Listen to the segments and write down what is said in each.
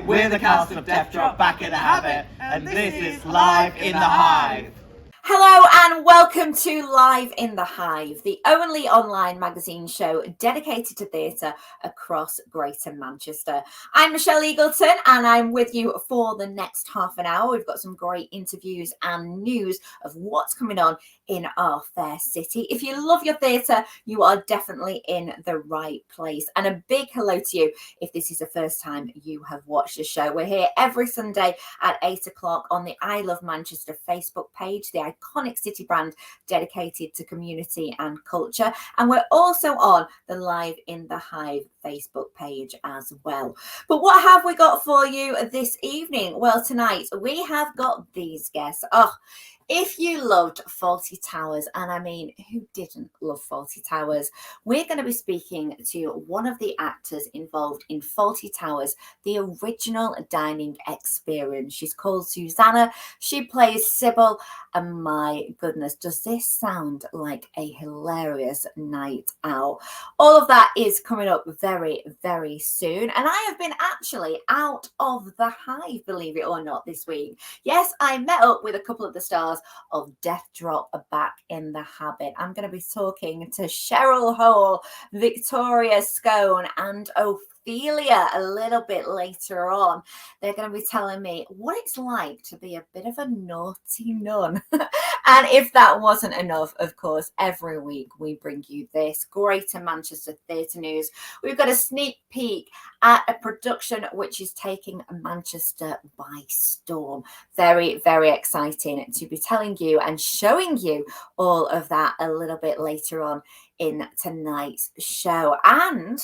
We're the cast of Deathdrop back in the habit, and this is Live in the Hive. Hello and welcome to Live in the Hive, the only online magazine show dedicated to theatre across Greater Manchester. I'm Michelle Eagleton and I'm with you for the next half an hour. We've got some great interviews and news of what's coming on in our fair city. If you love your theatre, you are definitely in the right place. And a big hello to you if this is the first time you have watched the show. We're here every Sunday at 8 o'clock on the I Love Manchester Facebook page, the iconic city brand dedicated to community and culture. And we're also on the Live in the Hive Facebook page as well. But what have we got for you this evening? Well, tonight we have got these guests. If you loved Fawlty Towers, and I mean, who didn't love Fawlty Towers? We're going to be speaking to one of the actors involved in Fawlty Towers, the original dining experience. She's called Suzanna. She plays Sybil. And my goodness, does this sound like a hilarious night out? All of that is coming up very, very soon. And I have been actually out of the Hive, believe it or not, this week. Yes, I met up with a couple of the stars of Deathdrop back in the habit. I'm going to be talking to Cheryl Hole, Victoria Scone, and Ophelia a little bit later on. They're going to be telling me what it's like to be a bit of a naughty nun. And if that wasn't enough, of course, every week we bring you this Greater Manchester theatre news. We've got a sneak peek at a production which is taking Manchester by storm. Very, very exciting to be telling you and showing you all of that a little bit later on in tonight's show. And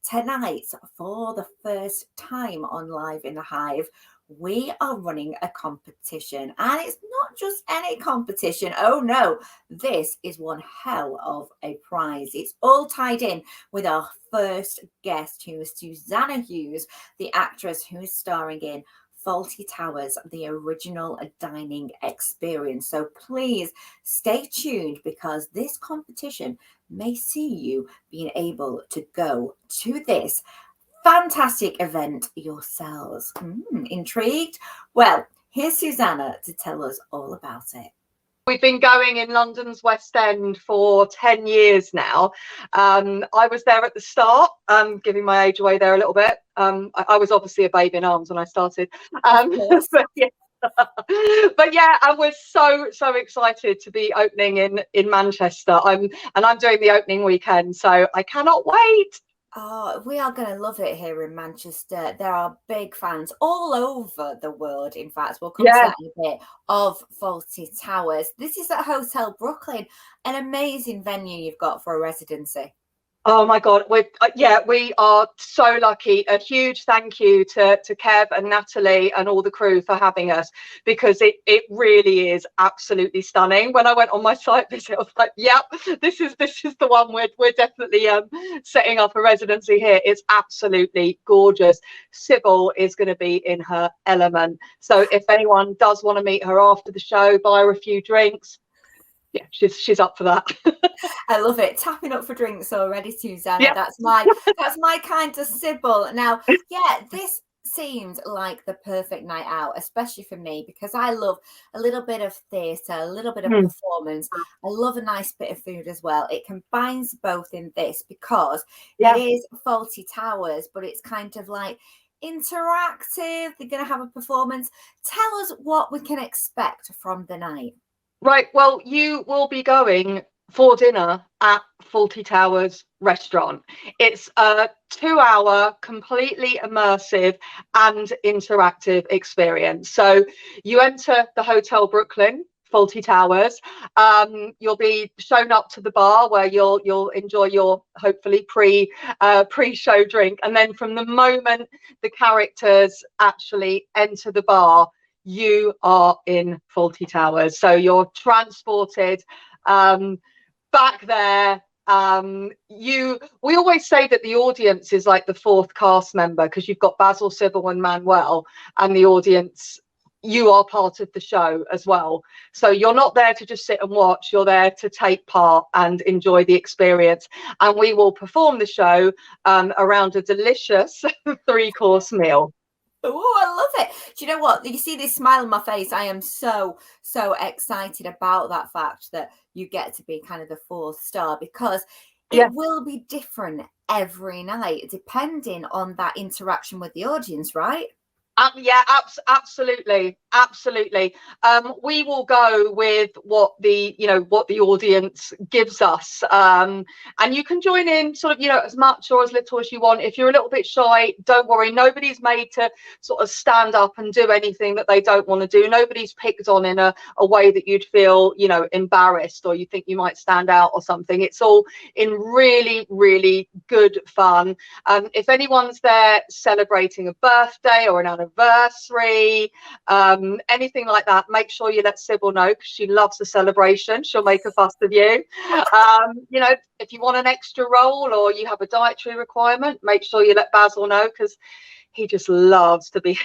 tonight, for the first time on Live in the Hive, we are running a competition, and it's not just any competition. Oh no, this is one hell of a prize. It's all tied in with our first guest, who is Suzanna Hughes, the actress who is starring in Fawlty Towers, the original dining experience. So please stay tuned, because this competition may see you being able to go to this fantastic event yourselves. Intrigued? Well, here's Suzanna to tell us all about it. We've been going in London's West End for 10 years now. I was there at the start, giving my age away there a little bit. I was obviously a babe in arms when I started. But yeah, I was so excited to be opening in Manchester. I'm doing the opening weekend, so I cannot wait. Oh, we are going to love it here in Manchester. There are big fans all over the world. In fact, we'll come to that in a bit, of Fawlty Towers. This is at Hotel Brooklyn, an amazing venue you've got for a residency. Oh my God, we are so lucky. A huge thank you to Kev and Natalie and all the crew for having us, because it really is absolutely stunning. When I went on my site visit, I was like, yep, this is the one. We're definitely setting up a residency here. It's absolutely gorgeous. Sybil is going to be in her element. So if anyone does want to meet her after the show, buy her a few drinks. Yeah, she's up for that. I love it. Tapping up for drinks already, Susanna. Yeah. That's my kind of Sybil. Now, this seemed like the perfect night out, especially for me, because I love a little bit of theatre, a little bit of performance. I love a nice bit of food as well. It combines both in this, because it is Fawlty Towers, but it's kind of like interactive. They're going to have a performance. Tell us what we can expect from the night. Right, well, you will be going for dinner at Fawlty Towers restaurant. It's a 2-hour completely immersive and interactive experience. So you enter the Hotel Brooklyn, Fawlty Towers. You'll be shown up to the bar where you'll enjoy your hopefully pre-show drink, and then from the moment the characters actually enter the bar, you are in Fawlty Towers. So you're transported back there. We always say that the audience is like the fourth cast member, because you've got Basil, Sybil and Manuel, and the audience, you are part of the show as well. So you're not there to just sit and watch, you're there to take part and enjoy the experience. And we will perform the show around a delicious 3-course meal. Oh, I love it. Do you know what? You see this smile on my face. I am so excited about that fact that you get to be kind of the fourth star, because it will be different every night depending on that interaction with the audience, right? Yeah, absolutely. We will go with what the audience gives us, and you can join in sort of as much or as little as you want. If you're a little bit shy, don't worry. Nobody's made to sort of stand up and do anything that they don't want to do. Nobody's picked on in a way that you'd feel embarrassed or you think you might stand out or something. It's all in really, really good fun. If anyone's there celebrating a birthday or an anniversary, anything like that, make sure you let Sybil know, because she loves a celebration. She'll make a fuss of you. If you want an extra role or you have a dietary requirement, make sure you let Basil know, because he just loves to be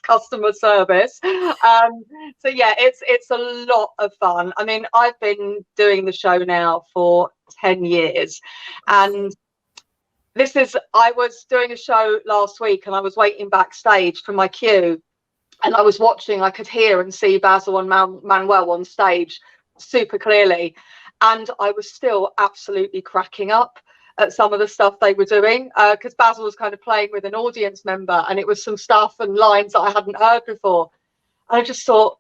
customer service. So yeah, it's a lot of fun. I mean, I've been doing the show now for 10 years, and I was doing a show last week and I was waiting backstage for my cue, and I was watching, I could hear and see Basil and Manuel on stage super clearly, and I was still absolutely cracking up at some of the stuff they were doing, because Basil was kind of playing with an audience member, and it was some stuff and lines that I hadn't heard before. And I just thought,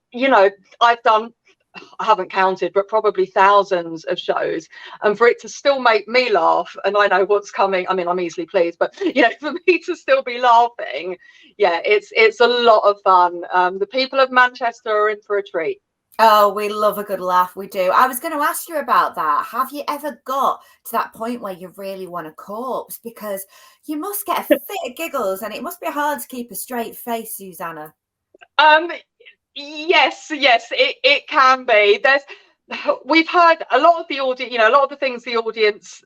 I haven't counted, but probably thousands of shows, and for it to still make me laugh, and I know what's coming. I mean, I'm easily pleased, but for me to still be laughing, yeah, it's a lot of fun. The people of Manchester are in for a treat. Oh, we love a good laugh. We do. I was going to ask you about that. Have you ever got to that point where you really want to corpse? Because you must get a fit of giggles, and it must be hard to keep a straight face, Suzanna. Yes, it can be. We've heard a lot of the audience, a lot of the things the audience,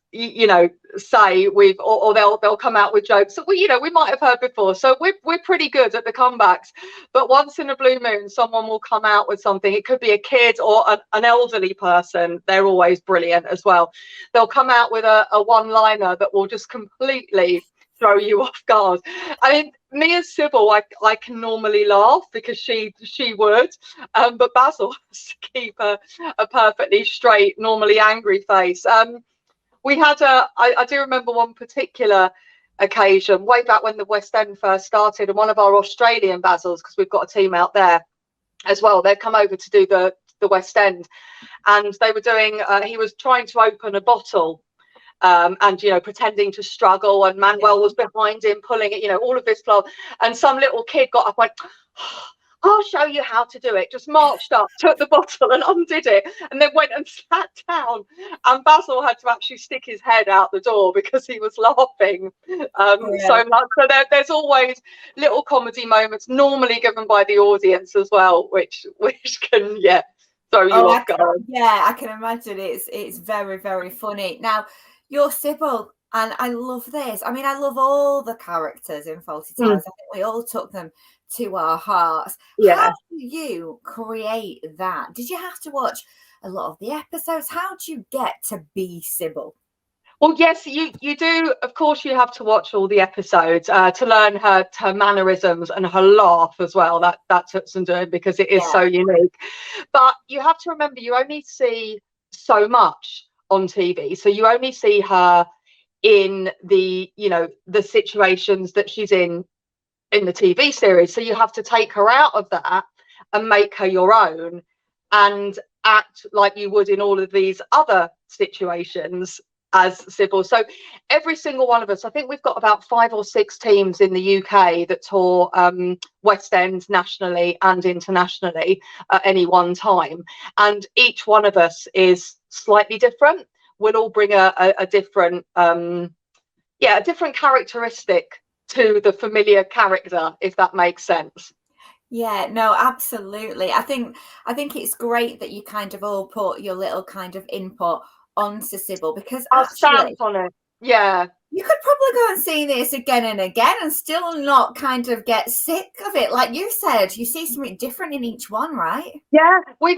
say or they'll come out with jokes that we might have heard before. So we're pretty good at the comebacks. But once in a blue moon, someone will come out with something. It could be a kid or an elderly person. They're always brilliant as well. They'll come out with a one-liner that will just completely throw you off guard. I mean, me as Sybil, I can normally laugh because she would, but Basil has to keep a perfectly straight, normally angry face. We had I do remember one particular occasion way back when the West End first started, and one of our Australian Basils, because we've got a team out there as well, they'd come over to do the West End, and they were doing he was trying to open a bottle, and pretending to struggle, and Manuel was behind him pulling it, all of this flow, and some little kid got up, went, I'll show you how to do it, just marched up, took the bottle and undid it, and then went and sat down, and Basil had to actually stick his head out the door because he was laughing so much. So there's always little comedy moments, normally given by the audience as well, which can throw you off guard. I can imagine. It's very, very funny. Now, you're Sybil, and I love this. I mean, I love all the characters in Fawlty Towers. I think we all took them to our hearts. How do you create that? Did you have to watch a lot of the episodes? How do you get to be Sybil? Well, yes, you do. Of course, you have to watch all the episodes to learn her mannerisms and her laugh as well. That took some doing, because it is so unique. But you have to remember, you only see so much on TV, so you only see her in the situations that she's in the TV series. So you have to take her out of that and make her your own, and act like you would in all of these other situations as Sybil. So every single one of us, I think we've got about 5 or 6 teams in the UK that tour West End nationally and internationally at any one time, and each one of us is slightly different. We'll all bring a different a different characteristic to the familiar character, if that makes sense. Yeah, no, absolutely. I think it's great that you kind of all put your little kind of input onto Sybil, because I'll actually stamp on it. Yeah. You could probably go and see this again and again and still not kind of get sick of it. Like you said, you see something different in each one, right? Yeah, we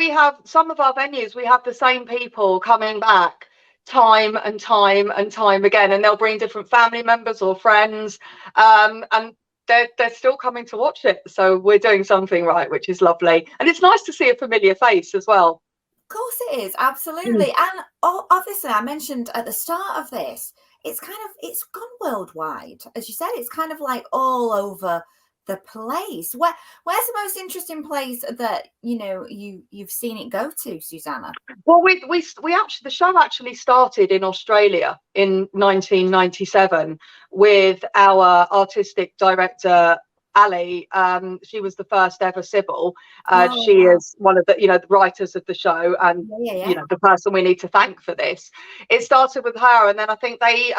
have some of our venues, we have the same people coming back time and time and time again, and they'll bring different family members or friends, and they're still coming to watch it. So we're doing something right, which is lovely. And it's nice to see a familiar face as well. Of course it is, absolutely. And obviously, I mentioned at the start of this, it's gone worldwide. As you said, it's kind of like all over the place. Where's the most interesting place that you've seen it go to, Suzanna? Well, we actually, the show actually started in Australia in 1997 with our artistic director Ali. She was the first ever Sybil. She is one of the the writers of the show, and the person we need to thank for this. It started with her, and then I think they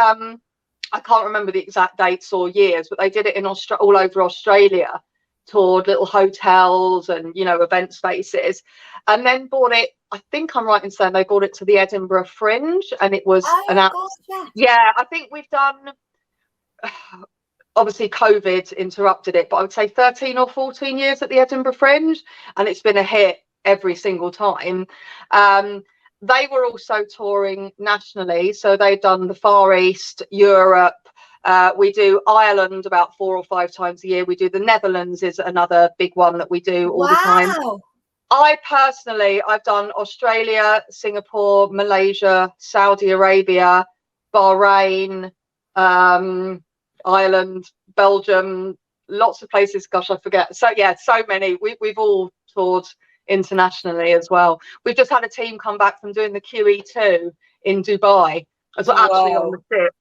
I can't remember the exact dates or years, but they did it in all over Australia, toured little hotels and event spaces, and then brought it. I think I'm right in saying they brought it to the Edinburgh Fringe, and it was I think we've done. Obviously COVID interrupted it, but I would say 13 or 14 years at the Edinburgh Fringe, and it's been a hit every single time. They were also touring nationally, so they've done the Far East, Europe. We do Ireland about 4 or 5 times a year. We do the Netherlands is another big one that we do all the time. I've done Australia, Singapore, Malaysia, Saudi Arabia, Bahrain, Ireland, Belgium, lots of places. Gosh, I forget. So yeah, so many. We've all toured internationally as well. We've just had a team come back from doing the QE2 in Dubai as well, actually on the ship.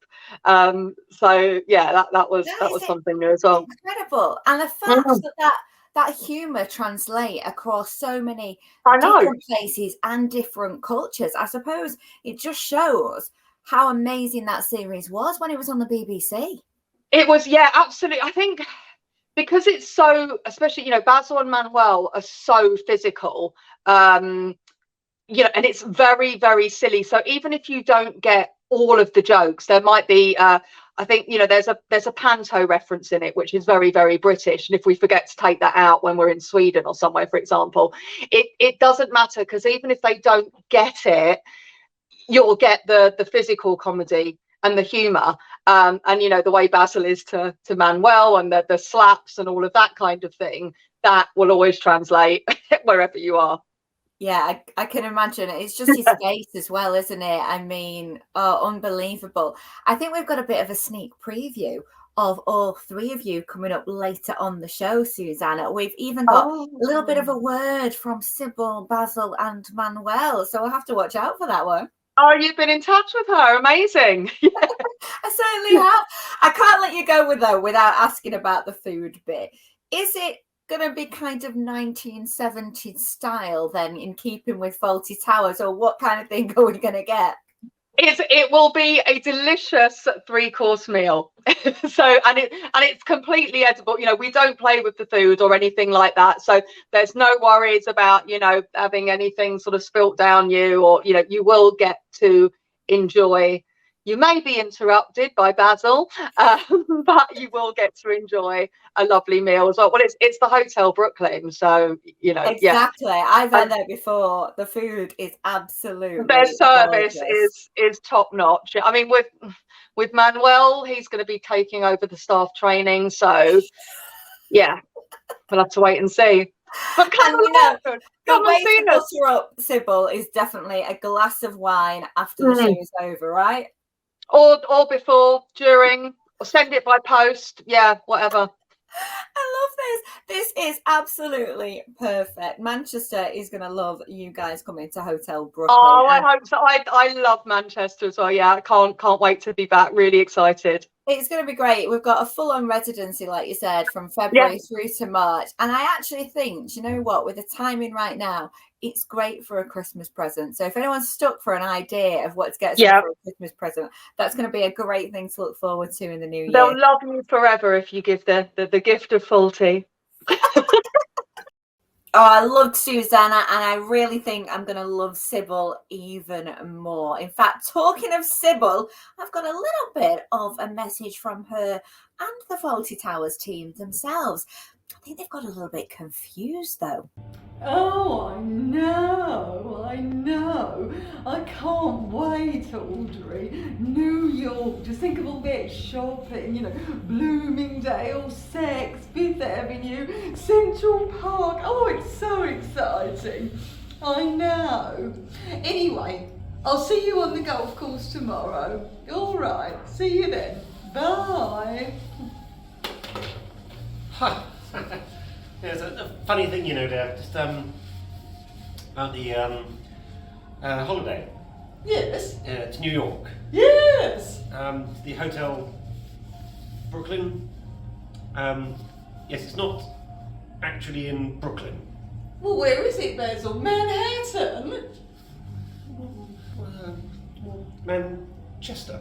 So yeah, that was something new as well. Incredible. And the fact that humour translate across so many different places and different cultures, I suppose it just shows how amazing that series was when it was on the BBC. It was, yeah, absolutely. I think because it's so, especially, Basil and Manuel are so physical, and it's very, very silly. So even if you don't get all of the jokes, there might be, I think, there's a panto reference in it, which is very, very British. And if we forget to take that out when we're in Sweden or somewhere, for example, it doesn't matter, because even if they don't get it, you'll get the physical comedy and the humor, and the way Basil is to Manuel, and the slaps and all of that kind of thing, that will always translate wherever you are. Yeah, I can imagine. It's just his face as well, isn't it? I mean, unbelievable. I think we've got a bit of a sneak preview of all 3 of you coming up later on the show, Suzanna. We've even got a little bit of a word from Sybil, Basil and Manuel, so we'll have to watch out for that one. Oh, you've been in touch with her. Amazing. I certainly have. I can't let you go without asking about the food bit. Is it going to be kind of 1970s style then, in keeping with Fawlty Towers, or what kind of thing are we going to get? It will be a delicious 3-course meal. So and it's completely edible. We don't play with the food or anything like that. So there's no worries about having anything sort of spilt down you, or you will get to enjoy. You may be interrupted by Basil, but you will get to enjoy a lovely meal as well. Well, it's the Hotel Brooklyn, so exactly. I've been there before. The food is absolutely their service gorgeous. is top notch. I mean, with Manuel, he's going to be taking over the staff training, so yeah, we'll have to wait and see. But come the way to butter up Sybil is definitely a glass of wine after the show is over, right? Or before, during, or send it by post. Yeah, whatever. I love this. This is absolutely perfect. Manchester is going to love you guys coming to Hotel Brooklyn. Oh, I hope so. I love Manchester as well. Yeah, I can't wait to be back. Really excited. It's going to be great. We've got a full-on residency, like you said, from February through to March. And I actually think, you know what, with the timing right now, it's great for a Christmas present. So if anyone's stuck for an idea of what to get for a Christmas present, that's going to be a great thing to look forward to in the new year. They'll love you forever if you give the gift of Fawlty. Oh, I loved Suzanna, and I really think I'm going to love Sybil even more. In fact, talking of Sybil, I've got a little bit of a message from her and the Fawlty Towers team themselves. I think they've got a little bit confused, though. Oh, I know. I can't wait, Audrey. New York, just think of all that shopping, Bloomingdale's, Saks, Fifth Avenue, Central Park. Oh, it's so exciting. I know. Anyway, I'll see you on the golf course tomorrow. All right, see you then. Bye. Huh. There's a funny thing, Dad, just about the holiday Yes. to New York. Yes. The hotel Brooklyn. Yes, it's not actually in Brooklyn. Well, where is it, Basil? Manhattan? Manchester.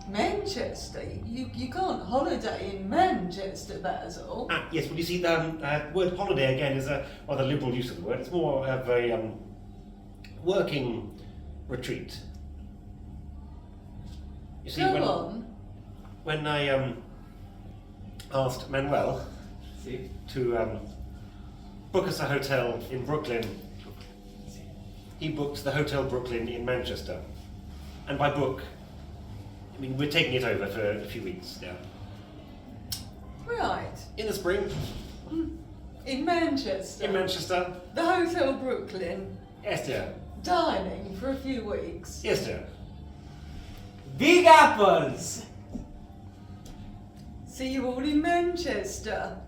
Manchester? You can't holiday in Manchester, Basil. Yes, well, you see, the word holiday again is a rather liberal use of the word. It's more of a working retreat. You see, when I asked Manuel to book us a hotel in Brooklyn, he booked the Hotel Brooklyn in Manchester. And by book, I mean we're taking it over for a few weeks now. Right. In the spring. In Manchester? In Manchester. The Hotel Brooklyn? Yes, dear. Dining for a few weeks? Yes, dear. Big apples! See you all in Manchester?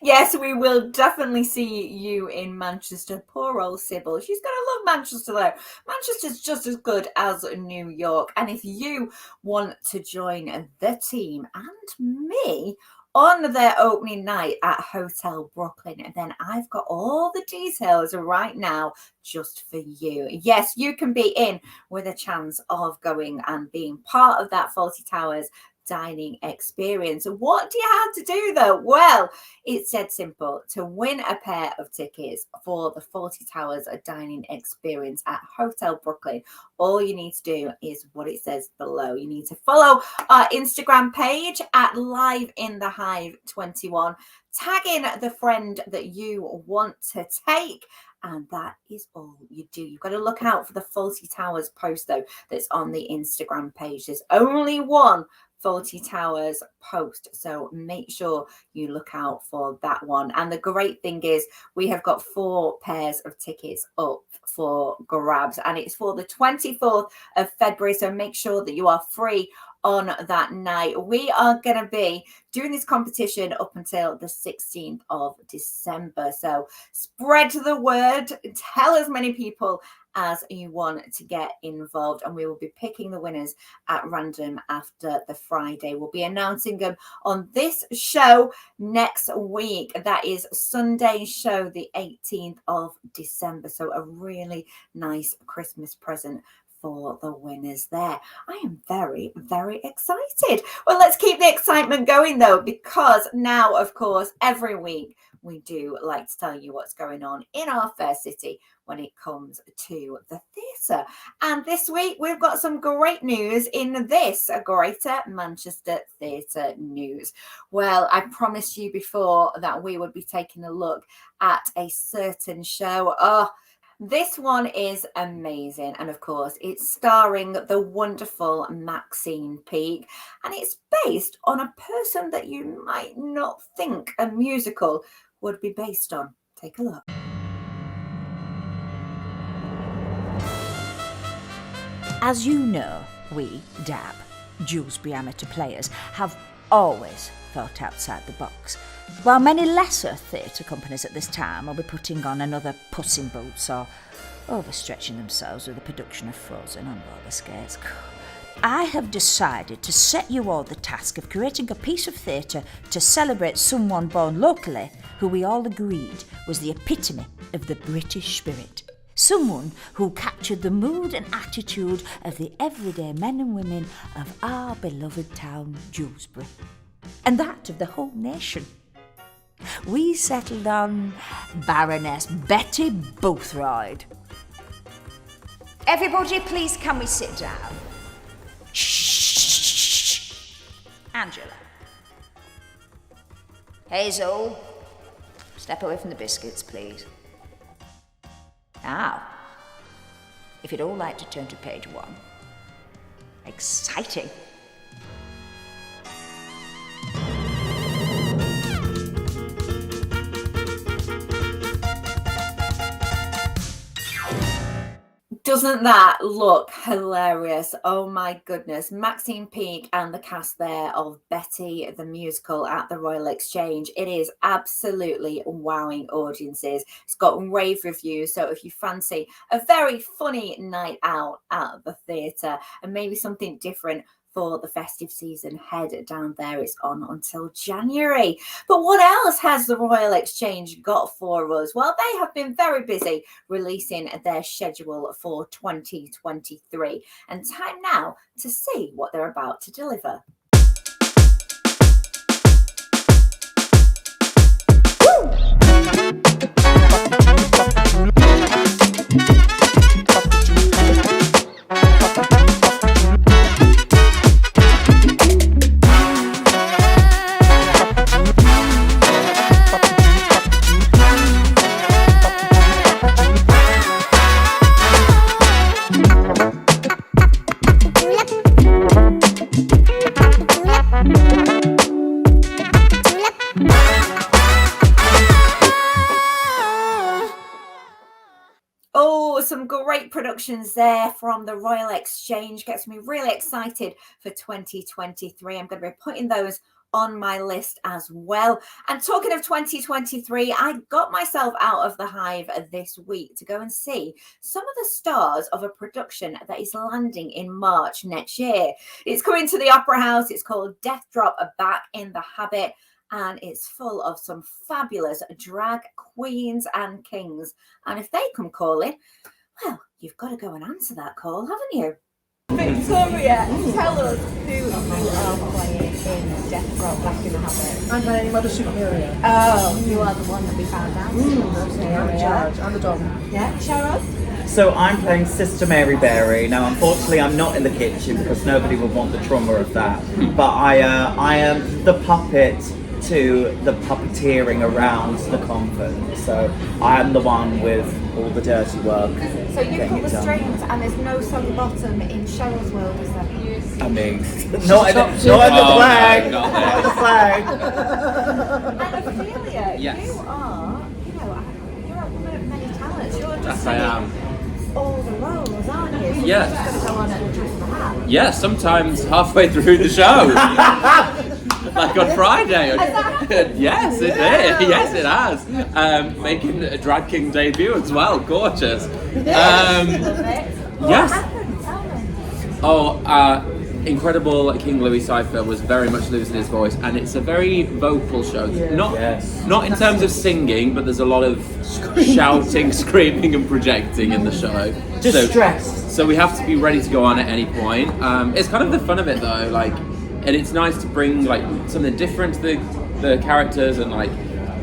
Yes, we will definitely see you in Manchester. Poor old Sybil. She's going to love Manchester though. Manchester's just as good as New York. And if you want to join the team and me on their opening night at Hotel Brooklyn, then I've got all the details right now just for you. Yes, you can be in with a chance of going and being part of that Fawlty Towers dining experience. What do you have to do though? Well, it's dead simple. To win a pair of tickets for the Fawlty Towers dining experience at Hotel Brooklyn, all you need to do is what it says below. You need to follow our Instagram page at Live in the Hive 21, tag in the friend that you want to take, and that is all you do. You've got to look out for the Fawlty Towers post though that's on the Instagram page. There's only one Fawlty Towers post, so make sure you look out for that one. And the great thing is we have got 4 pairs of tickets up for grabs, and it's for the 24th of February, so make sure that you are free on that night. We are going to be doing this competition up until the 16th of December, so spread the word, tell as many people as you want to get involved, and we will be picking the winners at random after the Friday. We'll be announcing them on this show next week. That is Sunday's show, the 18th of December. So a really nice Christmas present for the winners there. I am very, very excited. Well, let's keep the excitement going though, because now, of course, every week we do like to tell you what's going on in our fair city when it comes to the theatre. And this week we've got some great news in this Greater Manchester Theatre News. Well, I promised you before that we would be taking a look at a certain show. This one is amazing, and of course it's starring the wonderful Maxine Peake, and it's based on a person that you might not think a musical would be based on. Take a look. As you know, we, DAB, Dewsbury Amateur Players, have always thought outside the box. While many lesser theatre companies at this time will be putting on another Puss in Boots or overstretching themselves with the production of Frozen on roller skates, I have decided to set you all the task of creating a piece of theatre to celebrate someone born locally who we all agreed was the epitome of the British spirit. Someone who captured the mood and attitude of the everyday men and women of our beloved town, Dewsbury, and that of the whole nation. We settled on Baroness Betty Boothroyd. Everybody, please, can we sit down? Shh. Angela. Hazel, step away from the biscuits, please. Now, if you'd all like to turn to page 1. Exciting. Doesn't that look hilarious? Oh my goodness. Maxine Peake and the cast there of Betty the Musical at the Royal Exchange. It is absolutely wowing audiences. It's got rave reviews. So if you fancy a very funny night out at the theatre and maybe something different for the festive season, head down there. It's on until January. But what else has the Royal Exchange got for us? Well, they have been very busy releasing their schedule for 2023, and time now to see what they're about to deliver. Some great productions there from the Royal Exchange. Gets me really excited for 2023. I'm going to be putting those on my list as well. And talking of 2023, I got myself out of the Hive this week to go and see some of the stars of a production that is landing in March next year. It's coming to the Opera House. It's called Deathdrop, Back in the Habit. And it's full of some fabulous drag queens and kings. And if they come calling, well, you've got to go and answer that call, haven't you? Victoria, tell us who you are playing in Deathdrop, Back in the Habit. I'm playing Mother Superior. Oh, you are the one that we found out. I'm in charge. I'm the dog. Yeah, Cheryl? So I'm playing Sister Mary Berry. Now, unfortunately, I'm not in the kitchen because nobody would want the trauma of that. But I am the puppet to the puppeteering around the convent. So I am the one with all the dirty work. So you pull the strings and there's no soggy bottom in Cheryl's world, is there? I mean, not in the flag. Not in the flag. And Ophelia, Yes. you are, you're a woman of many talents. You're just Yes, I am. all the roles, aren't you? So Yes. you're just going to go on at the drop of a hat. Yeah, sometimes halfway through the show. Like on Friday. Yes, it did. Yes, it has. Making a drag king debut as well. Gorgeous. Love it. What Yes. happened? Tell me. Oh, incredible King Louis Cypher was very much losing his voice, and it's a very vocal show. Not in terms of singing, but there's a lot of shouting, screaming, and projecting in the show. Distressed. So we have to be ready to go on at any point. It's kind of the fun of it though, and it's nice to bring like something different to the characters and like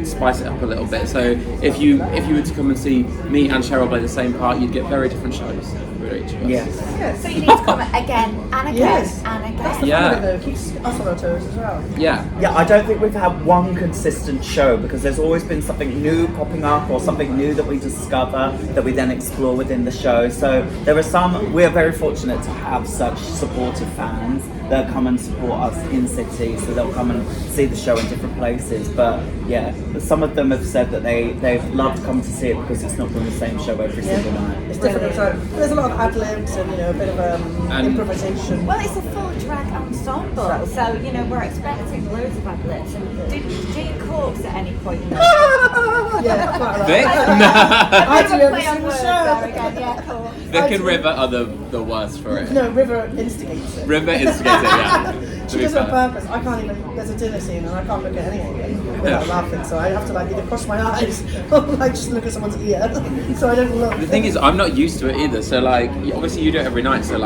spice it up a little bit. So if you were to come and see me and Cheryl play the same part, you'd get very different shows for each of us. Yes. So you need to come again and again Yes. and again. That's the Yeah. fun of it though. Keeps us on our toes as well. Yeah. Yeah, I don't think we've had one consistent show because there's always been something new popping up or something new that we discover that we then explore within the show. So there are some, we're very fortunate to have such supportive fans that come and support us in city, so they'll come and see the show in different places. But yeah, some of them have said that they've loved coming to see it because it's not been the same show every single night. It's different. So there's a lot of ad libs and a bit of improvisation. Well, it's a full drag ensemble, so we're expecting loads of ad libs. Did you corpse at any point? Yeah, quite right. Vic? I do every Play on single words show. there again, yeah, cool. Vic and River are the worst for it. No, River instigates it. River instigates it, yeah. She does it on purpose. I can't even. There's a dinner scene and I can't look at anything without laughing. So I have to either cross my eyes or just look at someone's ear. So I don't look. The thing is, I'm not used to it either. So obviously you do it every night. So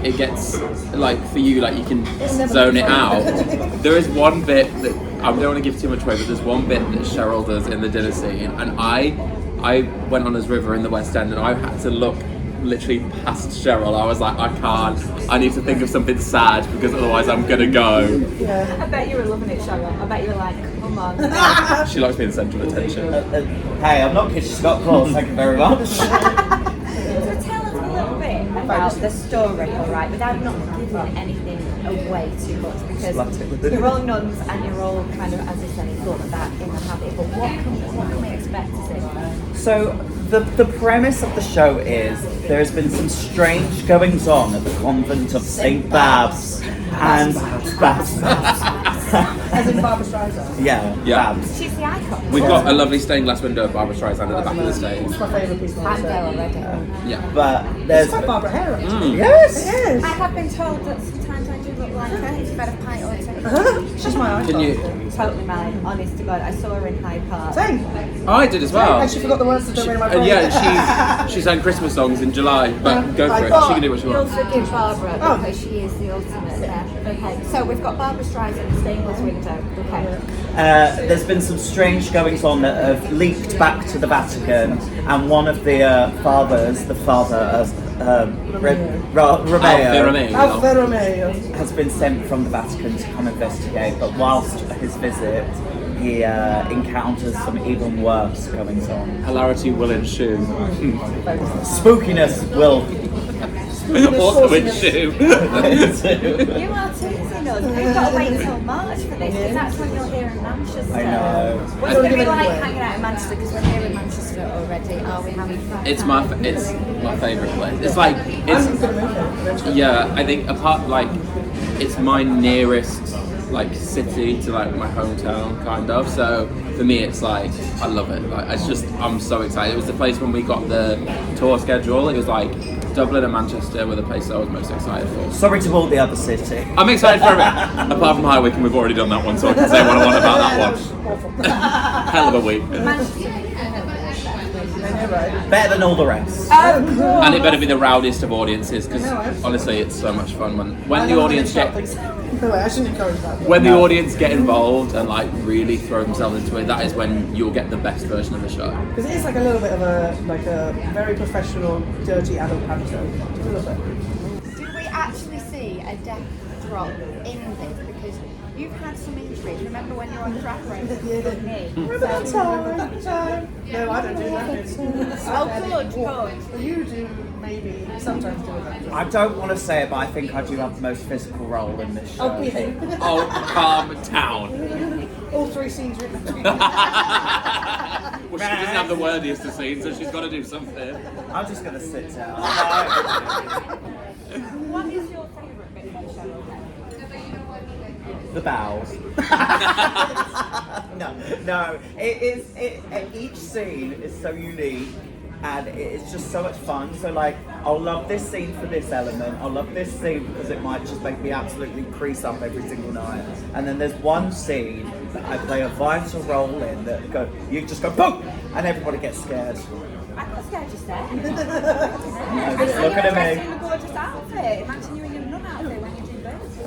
it gets for you you can zone it out. There is one bit that I don't want to give too much away, but there's one bit that Cheryl does in the dinner scene, and I went on as River in the West End, and I had to look literally past Cheryl, I was like, I need to think of something sad because otherwise I'm gonna go. Yeah. I bet you were loving it, Cheryl. I bet you were like, come on. She likes being the centre of attention. Hey, I'm not kidding. Scott Claus. Thank you very much. So tell us a little bit about the story, all right, without not giving anything away too much, because you're all nuns and you're all kind of, as I said, thought of that in the habit. But what can we expect to see? So the premise of the show is there has been some strange goings on at the convent of St. Babs and Babs. As in Barbara Streisand. Yeah, Yeah. Babs. She's the icon. We've got a lovely stained glass window of Barbara Streisand at the back of the stage. It's my favourite piece of I'm art. there already. Yeah. But It's there's quite Barbara Hare, actually. yes. It is. I have been told that sometimes I do look like her. It's better pint or two. She's my icon. Can you? Totally mine, honest to God. I saw her in Hyde Park. Same. I did as well. And she forgot the words to Don't Rain My And Parade. yeah, she sang Christmas songs in July, but go for it. She can do what she You'll wants. forgive Barbara Oh. because she is the ultimate there. Okay, so we've got Barbara Streisand, stained glass window. Okay. There's been some strange goings on that have leaked back to the Vatican, and one of the fathers, the father of Romeo, Alfa Romeo. has been sent from the Vatican to come investigate. But whilst his visit, he encounters some even worse goings on. Hilarity will ensue. Spookiness will. Also ensue. You are teasing us. We've got to wait until March for this because that's when you're here in Manchester. I know. What's it going to be like hanging out in Manchester because we're here in Manchester already? Are we having fun? It's my favourite place. It's like yeah. I think apart it's my nearest city to my hometown kind of. So for me, it's I love it. I'm so excited. It was the place when we got the tour schedule. It was Dublin and Manchester were the places I was most excited for. Sorry to all the other city. I'm excited for everything. Apart from Highwick, and we've already done that one, so I can say what I want about that one. Hell of a week. Better than all the rest. And it better be the rowdiest of audiences, because honestly, it's so much fun when the audience No, I shouldn't encourage that. when the audience get involved and really throw themselves into it. That is when you'll get the best version of the show. Because it is a little bit of a very professional, dirty adult panto. Just a little bit. Do we actually see a death drop in this? Because you've had some injuries. Remember when you were on Drag Race with me? Remember that time? No, I don't do that. Oh, good. You do maybe sometimes do that. I don't want to say it, but I think I do have the most physical role in this show. Oh, yeah. Oh, calm down. All three scenes written between. Well, she doesn't have the wordiest of scenes, so she's got to do something. I'm just going to sit down. What is your favourite bit of the show? The bows. no. It is. Each scene is so unique, and it's just so much fun. So I'll love this scene for this element. I'll love this scene because it might just make me absolutely crease up every single night. And then there's one scene that I play a vital role in that you just go boom, and everybody gets scared. I'm not scared just there. Look at me. In a gorgeous outfit. Imagine you in your nun outfit when you do this.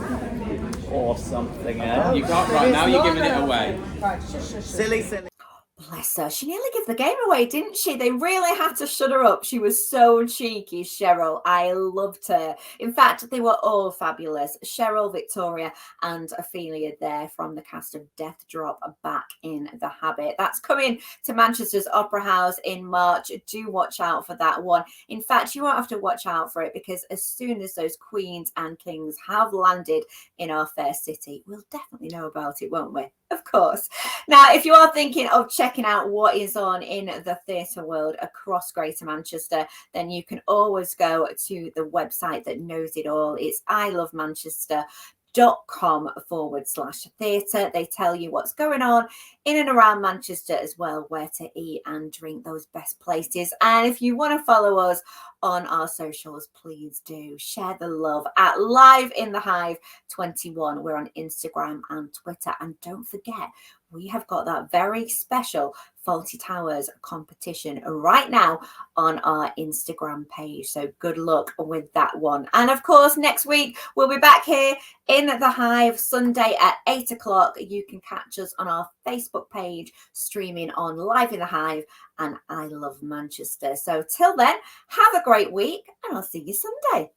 Or something else. You can't right now. You're giving it away. Right, Silly. Bless her. She nearly gave the game away, didn't she? They really had to shut her up. She was so cheeky, Cheryl. I loved her. In fact, they were all fabulous. Cheryl, Victoria, and Ophelia there from the cast of Deathdrop back in the habit. That's coming to Manchester's Opera House in March. Do watch out for that one. In fact, you won't have to watch out for it because as soon as those queens and kings have landed in our fair city, we'll definitely know about it, won't we? Of course. Now, if you are thinking of checking out what is on in the theatre world across Greater Manchester, then you can always go to the website that knows it all. It's ilovemanchester.com/theatre. They tell you what's going on in and around Manchester as well, where to eat and drink, those best places. And if you want to follow us on our socials, please do share the love at Live in the Hive 21. We're on Instagram and Twitter. And don't forget, we have got that very special Faulty Towers competition right now on our Instagram page. So good luck with that one. And of course, next week we'll be back here in the Hive Sunday at 8 o'clock. You can catch us on our Facebook page, streaming on Live in the Hive and I Love Manchester. So till then, have a great week and I'll see you Sunday.